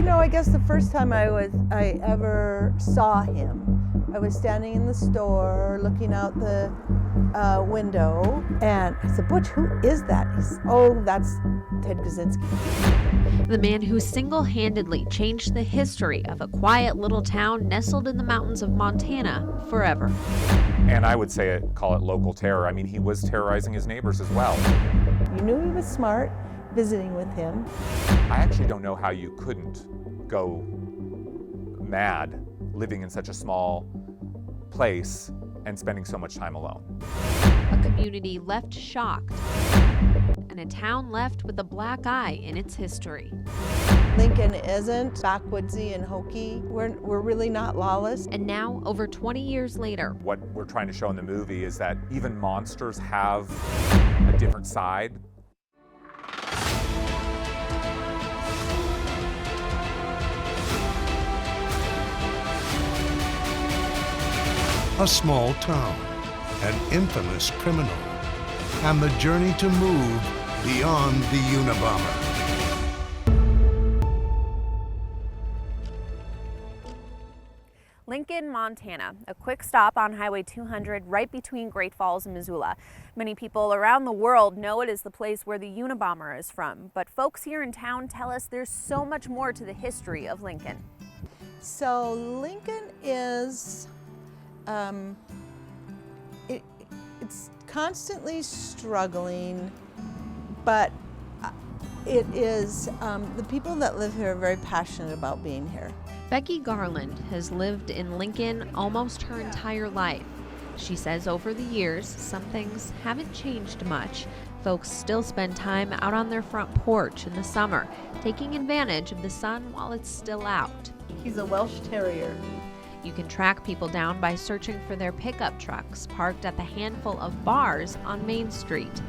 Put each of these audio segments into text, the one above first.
I guess the first time I ever saw him, I was standing in the store looking out the window, and I said, "Butch, who is that?" He said, "Oh, that's Ted Kaczynski." The man who single-handedly changed the history of a quiet little town nestled in the mountains of Montana forever. And I would call it local terror. I mean, he was terrorizing his neighbors as well. You knew he was smart, visiting with him. I actually don't know how you couldn't go mad living in such a small place and spending so much time alone. A community left shocked, and a town left with a black eye in its history. Lincoln isn't backwoodsy and hokey. We're really not lawless. And now, over 20 years later, what we're trying to show in the movie is that even monsters have a different side. A small town, an infamous criminal, and the journey to move beyond the Unabomber. Lincoln, Montana, a quick stop on Highway 200 right between Great Falls and Missoula. Many people around the world know it is the place where the Unabomber is from, but folks here in town tell us there's so much more to the history of Lincoln. So Lincoln is, it's constantly struggling, but it is, the people that live here are very passionate about being here. Becky Garland has lived in Lincoln almost her entire life. She says over the years, some things haven't changed much. Folks still spend time out on their front porch in the summer, taking advantage of the sun while it's still out. He's a Welsh Terrier. You can track people down by searching for their pickup trucks parked at the handful of bars on Main Street.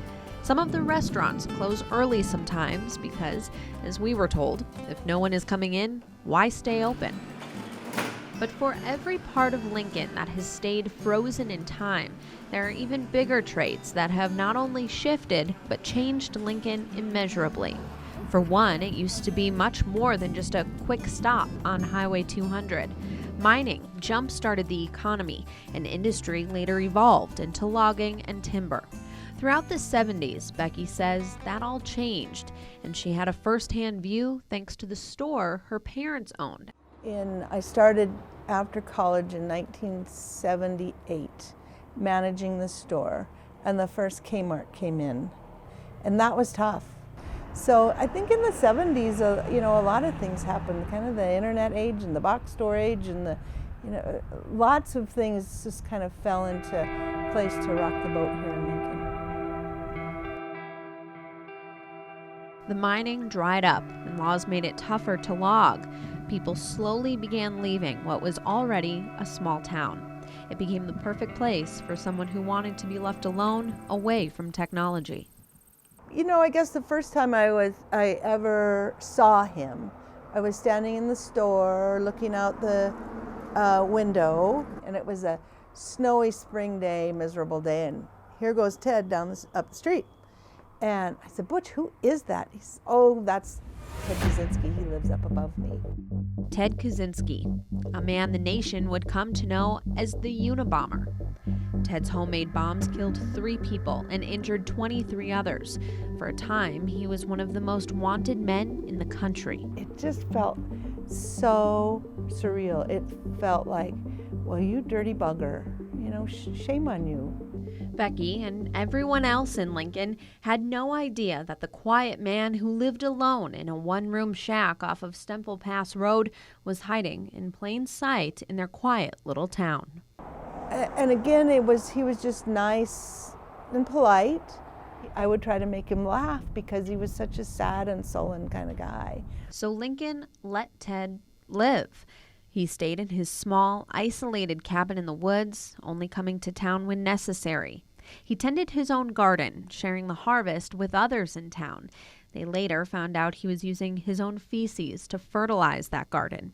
Some of the restaurants close early sometimes because, as we were told, if no one is coming in, why stay open? But for every part of Lincoln that has stayed frozen in time, there are even bigger traits that have not only shifted, but changed Lincoln immeasurably. For one, it used to be much more than just a quick stop on Highway 200. Mining jump-started the economy, and industry later evolved into logging and timber. Throughout the 70s, Becky says that all changed, and she had a first-hand view thanks to the store her parents owned. I started after college in 1978, managing the store, and the first Kmart came in, and that was tough. So I think in the 70s, a lot of things happened, kind of the internet age and the box store age, and lots of things just kind of fell into place to rock the boat here in Lincoln. The mining dried up, and laws made it tougher to log. People slowly began leaving what was already a small town. It became the perfect place for someone who wanted to be left alone, away from technology. I guess the first time I ever saw him, I was standing in the store looking out the window, and it was a snowy spring day, miserable day, and here goes Ted up the street. And I said, "Butch, who is that?" He said, "Oh, that's Ted Kaczynski. He lives up above me." Ted Kaczynski, a man the nation would come to know as the Unabomber. Ted's homemade bombs killed 3 people and injured 23 others. For a time, he was one of the most wanted men in the country. It just felt so surreal. It felt like, well, you dirty bugger, shame on you. Becky and everyone else in Lincoln had no idea that the quiet man who lived alone in a one-room shack off of Stemple Pass Road was hiding in plain sight in their quiet little town. And again, he was just nice and polite. I would try to make him laugh because he was such a sad and sullen kind of guy. So Lincoln let Ted live. He stayed in his small, isolated cabin in the woods, only coming to town when necessary. He tended his own garden, sharing the harvest with others in town. They later found out he was using his own feces to fertilize that garden.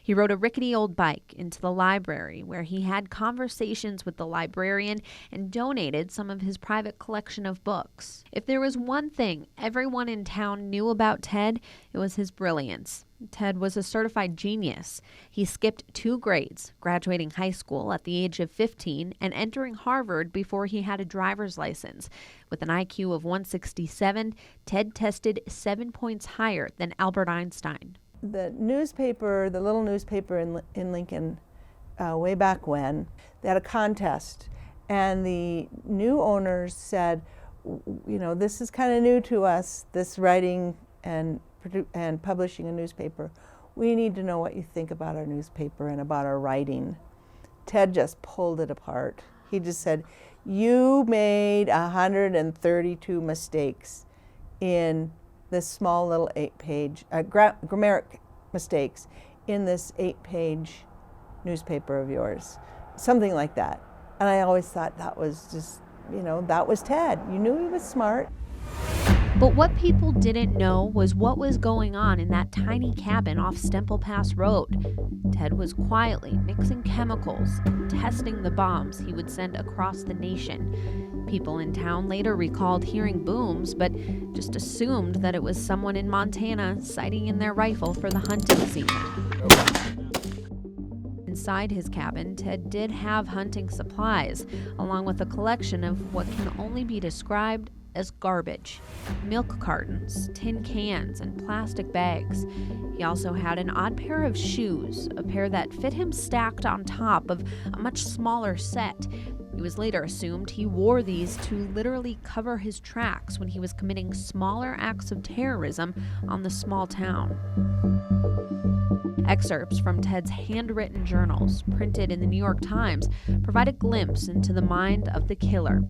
He rode a rickety old bike into the library, where he had conversations with the librarian and donated some of his private collection of books. If there was one thing everyone in town knew about Ted, it was his brilliance. Ted was a certified genius. He skipped 2 grades, graduating high school at the age of 15 and entering Harvard before he had a driver's license. With an IQ of 167, Ted tested 7 points higher than Albert Einstein. The newspaper, the little newspaper in Lincoln, way back when, they had a contest, and the new owners said, you know, this is kind of new to us, this writing and publishing a newspaper. We need to know what you think about our newspaper and about our writing. Ted just pulled it apart. He just said, you made 132 mistakes in this small little 8-page, grammaric mistakes in this 8-page newspaper of yours. Something like that. And I always thought that was just, you know, that was Ted. You knew he was smart. But what people didn't know was what was going on in that tiny cabin off Stemple Pass Road. Ted was quietly mixing chemicals and testing the bombs he would send across the nation. People in town later recalled hearing booms, but just assumed that it was someone in Montana sighting in their rifle for the hunting season. Inside his cabin, Ted did have hunting supplies, along with a collection of what can only be described as garbage. Milk cartons, tin cans, and plastic bags. He also had an odd pair of shoes, a pair that fit him stacked on top of a much smaller set. It was later assumed he wore these to literally cover his tracks when he was committing smaller acts of terrorism on the small town. Excerpts from Ted's handwritten journals, printed in the New York Times, provide a glimpse into the mind of the killer.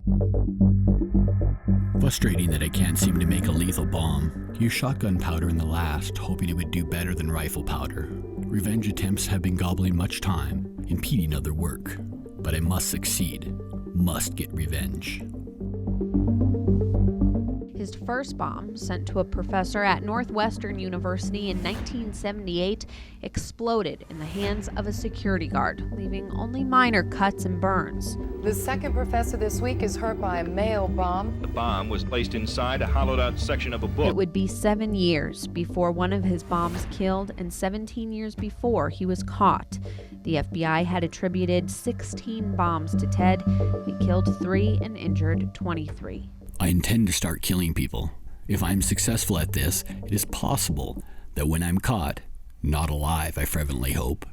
Frustrating that I can't seem to make a lethal bomb. Use shotgun powder in the last, hoping it would do better than rifle powder. Revenge attempts have been gobbling much time, impeding other work. But I must succeed. Must get revenge. His first bomb, sent to a professor at Northwestern University in 1978, exploded in the hands of a security guard, leaving only minor cuts and burns. The second professor this week is hurt by a mail bomb. The bomb was placed inside a hollowed-out section of a book. It would be 7 years before one of his bombs killed and 17 years before he was caught. The FBI had attributed 16 bombs to Ted. He killed 3 and injured 23. I intend to start killing people. If I'm successful at this, it is possible that when I'm caught, not alive, I fervently hope,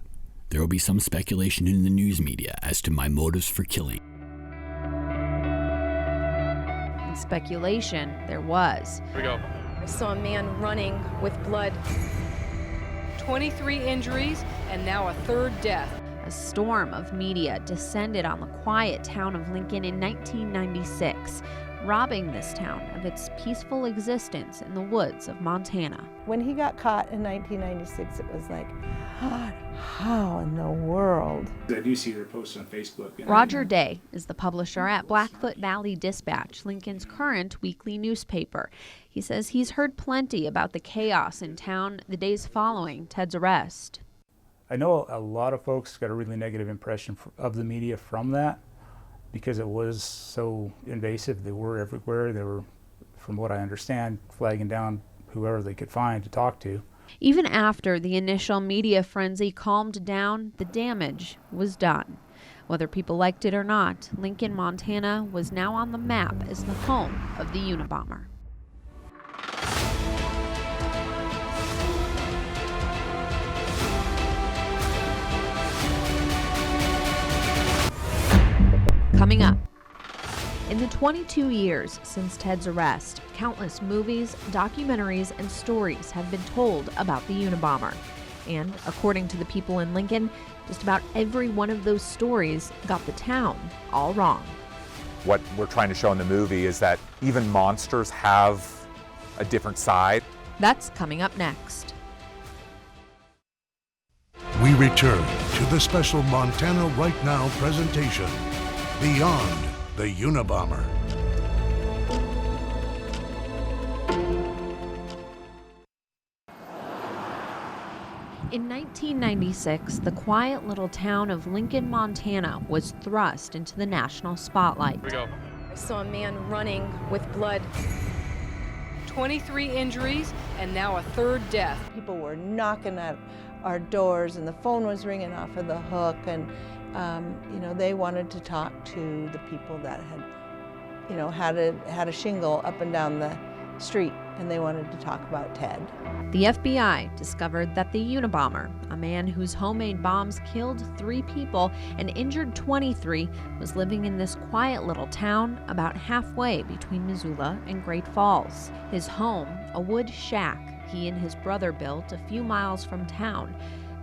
there will be some speculation in the news media as to my motives for killing. And speculation there was. Here we go. I saw a man running with blood. 23 injuries and now a 3rd death. A storm of media descended on the quiet town of Lincoln in 1996, robbing this town of its peaceful existence in the woods of Montana. When he got caught in 1996, it was like, how in the world? I do see her posts on Facebook. Roger Day is the publisher at Blackfoot Valley Dispatch, Lincoln's current weekly newspaper. He says he's heard plenty about the chaos in town the days following Ted's arrest. I know a lot of folks got a really negative impression of the media from that because it was so invasive. They were everywhere. They were, from what I understand, flagging down whoever they could find to talk to. Even after the initial media frenzy calmed down, the damage was done. Whether people liked it or not, Lincoln, Montana was now on the map as the home of the Unabomber. Coming up, in the 22 years since Ted's arrest, countless movies, documentaries, and stories have been told about the Unabomber. And according to the people in Lincoln, just about every one of those stories got the town all wrong. What we're trying to show in the movie is that even monsters have a different side. That's coming up next. We return to the special Montana Right Now presentation, Beyond the Unabomber. In 1996, the quiet little town of Lincoln, Montana was thrust into the national spotlight. Here we go. I saw a man running with blood. 23 injuries, and now a third death. People were knocking at our doors and the phone was ringing off of the hook, and they wanted to talk to the people that had, had a shingle up and down the street, and they wanted to talk about Ted. The FBI discovered that the Unabomber, a man whose homemade bombs killed 3 people and injured 23, was living in this quiet little town about halfway between Missoula and Great Falls. His home, a wood shack he and his brother built a few miles from town.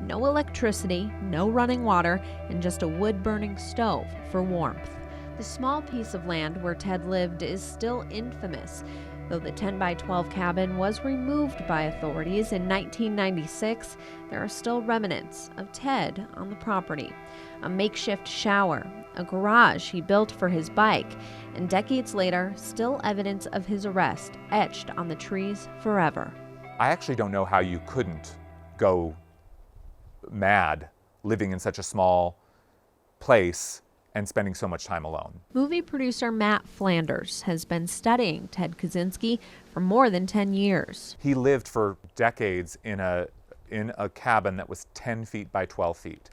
No electricity, no running water, and just a wood-burning stove for warmth. The small piece of land where Ted lived is still infamous. Though the 10-by-12 cabin was removed by authorities in 1996, there are still remnants of Ted on the property. A makeshift shower, a garage he built for his bike, and decades later, still evidence of his arrest etched on the trees forever. I actually don't know how you couldn't go mad living in such a small place and spending so much time alone. Movie producer Matt Flanders has been studying Ted Kaczynski for more than 10 years. He lived for decades in a cabin that was 10 feet by 12 feet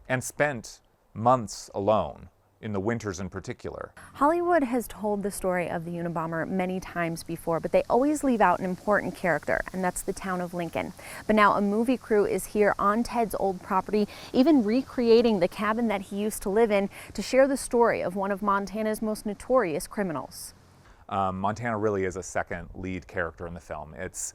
and spent months alone, in the winters in particular. Hollywood has told the story of the Unabomber many times before, but they always leave out an important character, and that's the town of Lincoln. But now a movie crew is here on Ted's old property, even recreating the cabin that he used to live in, to share the story of one of Montana's most notorious criminals. Montana really is a second lead character in the film. It's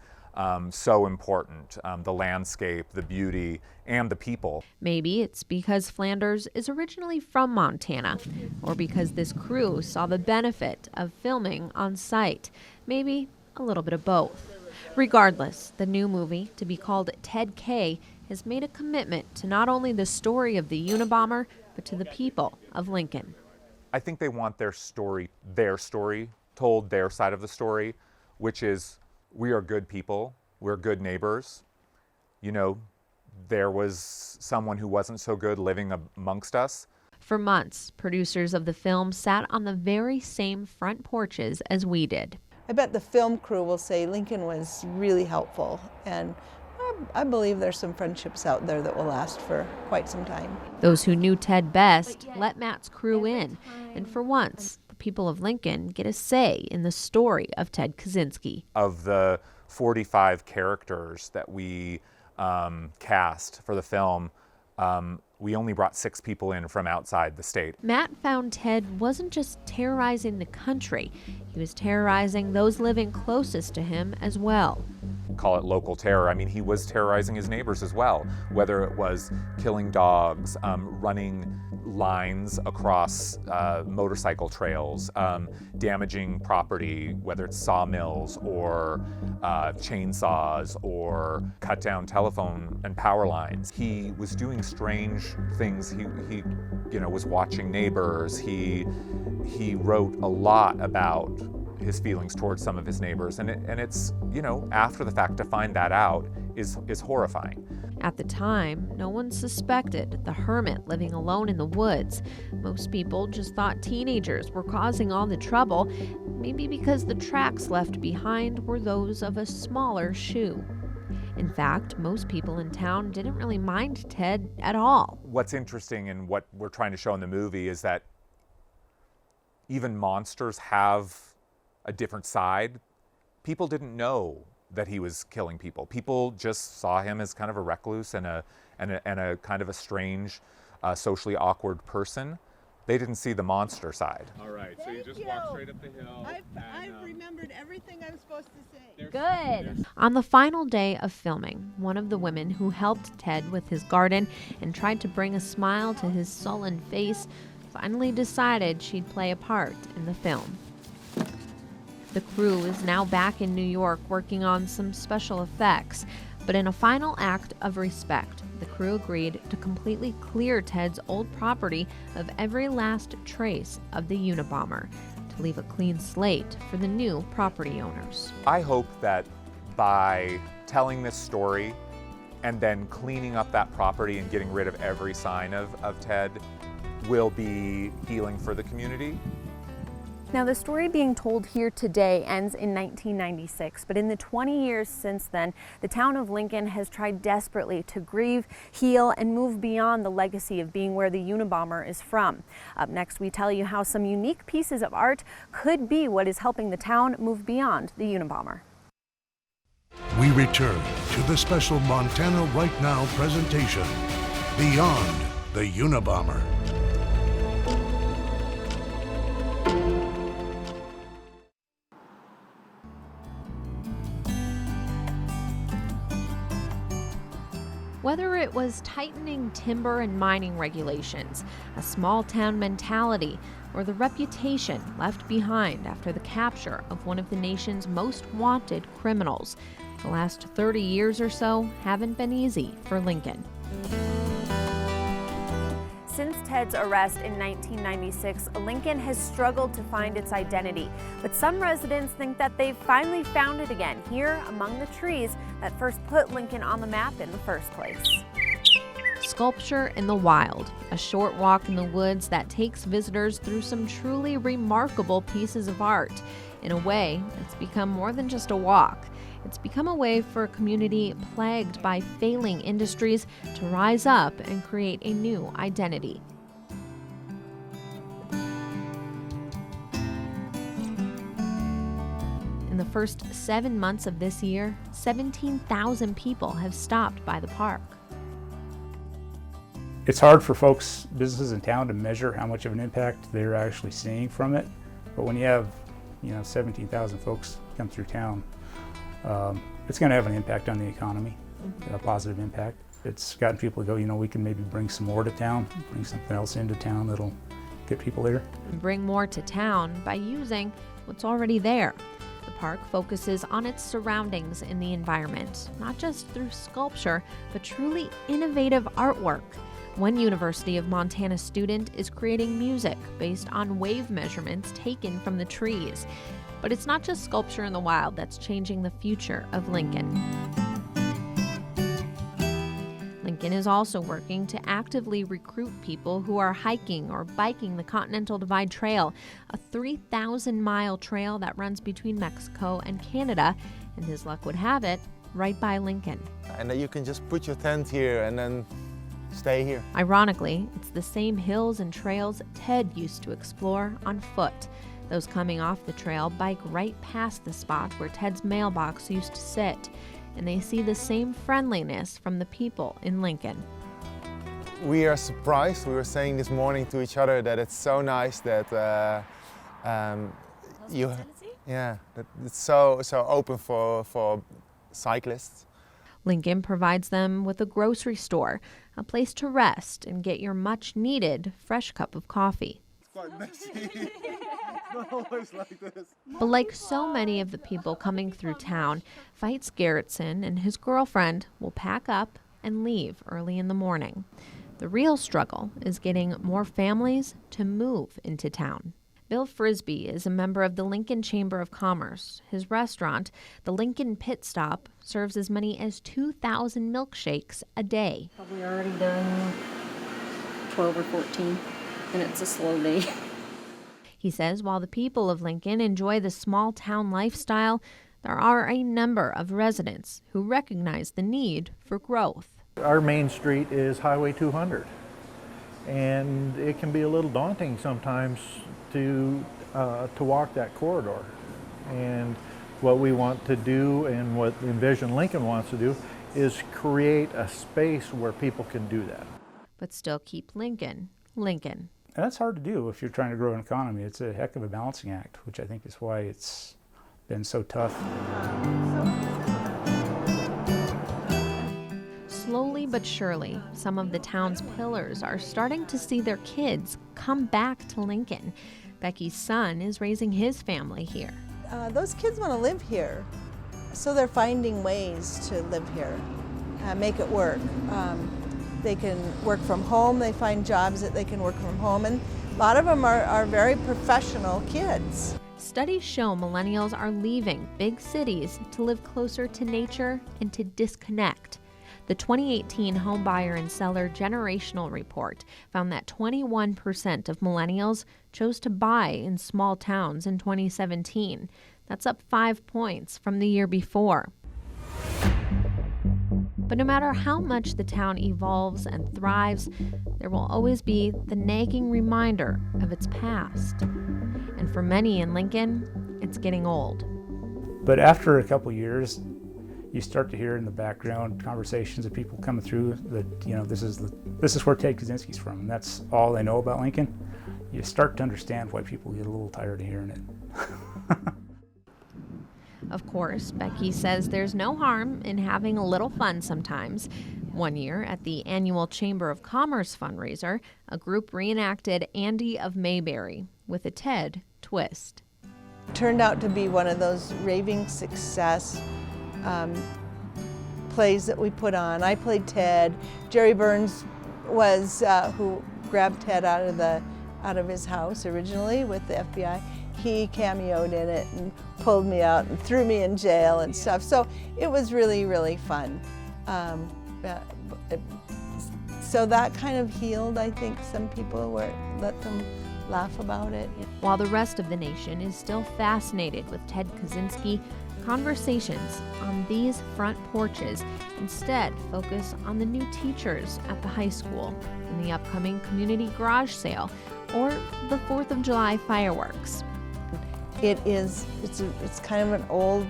so important, the landscape, the beauty, and the people. Maybe it's because Flanders is originally from Montana, or because this crew saw the benefit of filming on site. Maybe a little bit of both. Regardless, the new movie, to be called Ted K, has made a commitment to not only the story of the Unabomber, but to the people of Lincoln. I think they want their story told, their side of the story, which is, we are good people, we're good neighbors. There was someone who wasn't so good living amongst us. For months, producers of the film sat on the very same front porches as we did. I bet the film crew will say Lincoln was really helpful, and I believe there's some friendships out there that will last for quite some time. Those who knew Ted best let Matt's crew in, and for once, the people of Lincoln get a say in the story of Ted Kaczynski. Of the 45 characters that we cast for the film, we only brought 6 people in from outside the state. Matt found Ted wasn't just terrorizing the country, he was terrorizing those living closest to him as well. Call it local terror. I mean, he was terrorizing his neighbors as well, whether it was killing dogs, running lines across motorcycle trails, damaging property, whether it's sawmills or chainsaws or cut down telephone and power lines. He was doing strange things. He was watching neighbors. He wrote a lot about his feelings towards some of his neighbors, and it's after the fact to find that out is horrifying. At the time, no one suspected the hermit living alone in the woods. Most people just thought teenagers were causing all the trouble, maybe because the tracks left behind were those of a smaller shoe. In fact, most people in town didn't really mind Ted at all. What's interesting and what we're trying to show in the movie is that even monsters have a different side. People didn't know that he was killing people. People just saw him as kind of a recluse and a kind of a strange, socially awkward person. They didn't see the monster side. All right, so you just walk straight up the hill. I've remembered everything I was supposed to say. Good. On the final day of filming, one of the women who helped Ted with his garden and tried to bring a smile to his sullen face finally decided she'd play a part in the film. The crew is now back in New York working on some special effects, but in a final act of respect, the crew agreed to completely clear Ted's old property of every last trace of the Unabomber, to leave a clean slate for the new property owners. I hope that by telling this story and then cleaning up that property and getting rid of every sign of Ted will be healing for the community. Now, the story being told here today ends in 1996, but in the 20 years since then, the town of Lincoln has tried desperately to grieve, heal, and move beyond the legacy of being where the Unabomber is from. Up next, we tell you how some unique pieces of art could be what is helping the town move beyond the Unabomber. We return to the special Montana Right Now presentation, Beyond the Unabomber. Whether it was tightening timber and mining regulations, a small town mentality, or the reputation left behind after the capture of one of the nation's most wanted criminals, the last 30 years or so haven't been easy for Lincoln. Since Ted's arrest in 1996, Lincoln has struggled to find its identity, but some residents think that they've finally found it again here among the trees that first put Lincoln on the map in the first place. Sculpture in the Wild, a short walk in the woods that takes visitors through some truly remarkable pieces of art. In a way, it's become more than just a walk. It's become a way for a community plagued by failing industries to rise up and create a new identity. In the first 7 months of this year, 17,000 people have stopped by the park. It's hard for folks, businesses in town, to measure how much of an impact they're actually seeing from it. But when you have, 17,000 folks come through town, it's going to have an impact on the economy, a positive impact. It's gotten people to go, we can maybe bring some more to town, bring something else into town that'll get people here. And bring more to town by using what's already there. The park focuses on its surroundings in the environment, not just through sculpture, but truly innovative artwork. One University of Montana student is creating music based on wave measurements taken from the trees. But it's not just sculpture in the wild that's changing the future of Lincoln. Lincoln is also working to actively recruit people who are hiking or biking the Continental Divide Trail, a 3,000-mile trail that runs between Mexico and Canada, and as luck would have it, right by Lincoln. And that you can just put your tent here and then stay here. Ironically, it's the same hills and trails Ted used to explore on foot. Those coming off the trail bike right past the spot where Ted's mailbox used to sit, and they see the same friendliness from the people in Lincoln. We are surprised. We were saying this morning to each other that it's so nice that that it's so open for cyclists. Lincoln provides them with a grocery store, a place to rest and get your much-needed fresh cup of coffee. It's quite messy. It's not always like this. But like so many of the people coming through town, Feitz Gerritsen and his girlfriend will pack up and leave early in the morning. The real struggle is getting more families to move into town. Bill Frisbee is a member of the Lincoln Chamber of Commerce. His restaurant, the Lincoln Pit Stop, serves as many as 2,000 milkshakes a day. Probably already done 12 or 14, and it's a slow day. He says while the people of Lincoln enjoy the small town lifestyle, there are a number of residents who recognize the need for growth. Our main street is Highway 200, and it can be a little daunting sometimes to walk that corridor. And what we want to do, and what Envision Lincoln wants to do, is create a space where people can do that. But still keep Lincoln, Lincoln. And that's hard to do if you're trying to grow an economy. It's a heck of a balancing act, which I think is why it's been so tough. Slowly but surely, some of the town's pillars are starting to see their kids come back to Lincoln. Becky's son is raising his family here. Those kids want to live here, so they're finding ways to live here, make it work. They can work from home, they find jobs that they can work from home, and a lot of them are very professional kids. Studies show millennials are leaving big cities to live closer to nature and to disconnect. The 2018 Home Buyer and Seller Generational Report found that 21% of millennials chose to buy in small towns in 2017. That's up 5 points from the year before. But no matter how much the town evolves and thrives, there will always be the nagging reminder of its past. And for many in Lincoln, it's getting old. But after a couple years, you start to hear in the background conversations of people coming through that, you know, this is where Ted Kaczynski's from, and that's all they know about Lincoln. You start to understand why people get a little tired of hearing it. Of course, Becky says there's no harm in having a little fun sometimes. One year, at the annual Chamber of Commerce fundraiser, a group reenacted Andy of Mayberry with a Ted twist. Turned out to be one of those raving success plays that we put on. I played Ted. Jerry Burns was who grabbed Ted out of his house originally with the FBI. He cameoed in it and pulled me out and threw me in jail and stuff. So it was really, really fun. So that kind of healed, I think, some people, let them laugh about it. While the rest of the nation is still fascinated with Ted Kaczynski, conversations on these front porches instead focus on the new teachers at the high school, and the upcoming community garage sale, or the 4th of July fireworks. It's kind of an old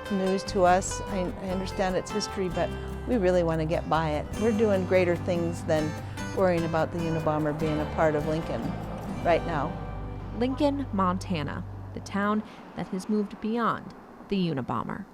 news to us. I understand its history, but we really want to get by it. We're doing greater things than worrying about the Unabomber being a part of Lincoln right now. Lincoln, Montana, the town that has moved beyond the Unabomber.